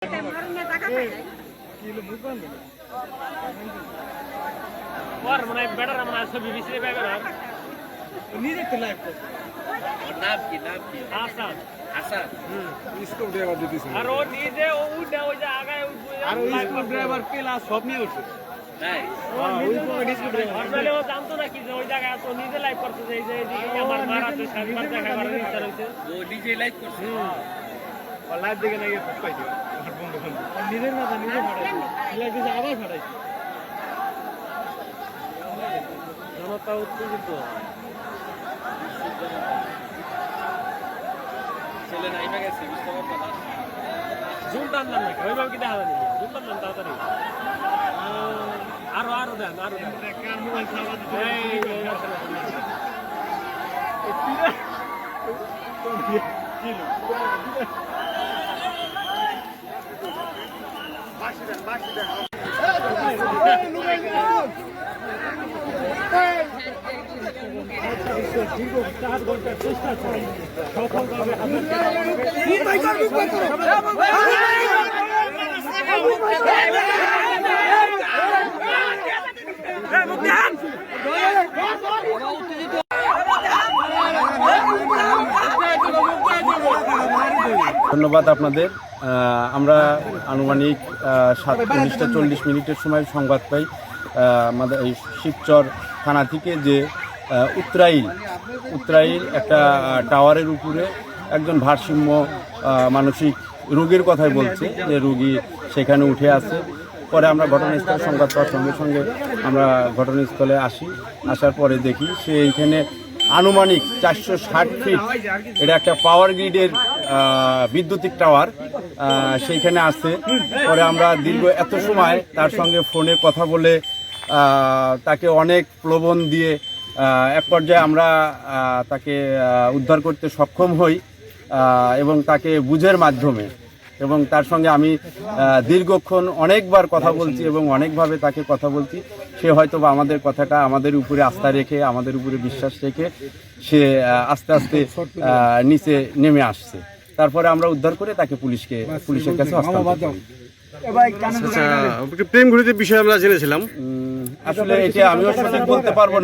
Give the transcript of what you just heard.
और मने बेटर मने सब बीबीसी पे बेटर নিজে তো লাইভ করতে নাম কি হাসান স্কুল ড্রাইভার দিতেছে আর ও নিজে ও উঠে ওই যে আগায় আর ওই স্কুল ড্রাইভার পেলা সব নিয়ে উঠছে তাই ওই পকেট স্কুল ড্রাইভার আসলে ও জানতো না কি যে ওই জায়গায় তো নিজে লাইভ করতে যে এই আমার মারাতে সাতবার দেখাবার ইচ্ছা রয়েছে ও নিজে লাইভ করছে ও লাইভ দেখে নাকি পাইছে আমার বন্ধু নিজের মাথা নিজে ফাটাই লাইভ দিছে আবার ফাটাই জনতা উত্তেজিত ছেলে নাইমা গেছে বুঝতে পারছো না জুম টানলাম নাকি ওইভাবে কি দেখা যাবে জুম টানলাম তাড়াতাড়ি আরো দেন কার মোবাইল চালাতে বাসি দেন দীর্ঘ 4 ঘন্টার চেষ্টা করে সফলভাবে ধন্যবাদ আপনাদের। আমরা আনুমানিক 7:40 মিনিটের সময় সংবাদ পাই আমাদের এই শিবচর থানা থেকে যে উত্তরাইল একটা টাওয়ারের উপরে একজন ভারসাম্য মানসিক রোগীর কথাই বলছে যে রোগী সেখানে উঠে আছে। পরে আমরা ঘটনাস্থলে সংবাদ পাওয়ার সঙ্গে সঙ্গে আমরা ঘটনাস্থলে আসার পরে দেখি সে এইখানে আনুমানিক 460 ফিট এটা একটা পাওয়ার গ্রিডের বিদ্যুতিক টাওয়ার সেইখানে আসছে। পরে আমরা দীর্ঘ এত সময় তার সঙ্গে ফোনে কথা বলে তাকে অনেক প্রলোভন দিয়ে এক পর্যায়ে আমরা তাকে উদ্ধার করতে সক্ষম হই এবং তাকে বুঝের মাধ্যমে এবং তার সঙ্গে আমি দীর্ঘক্ষণ অনেকবার কথা বলছি এবং অনেকভাবে তাকে কথা বলছি। সে হয়তো বা আমাদের কথাটা আমাদের উপরে আস্থা রেখে আমাদের উপরে বিশ্বাস রেখে সে আস্তে আস্তে নিচে নেমে আসছে। তারপরে আমরা উদ্ধার করে তাকে পুলিশের কাছে হস্তান্তর করি। প্রেম ঘুরিতে বিষয় আমরা জেনেছিলাম, আসলে এটা আমিও সঠিক বলতে পারবো না।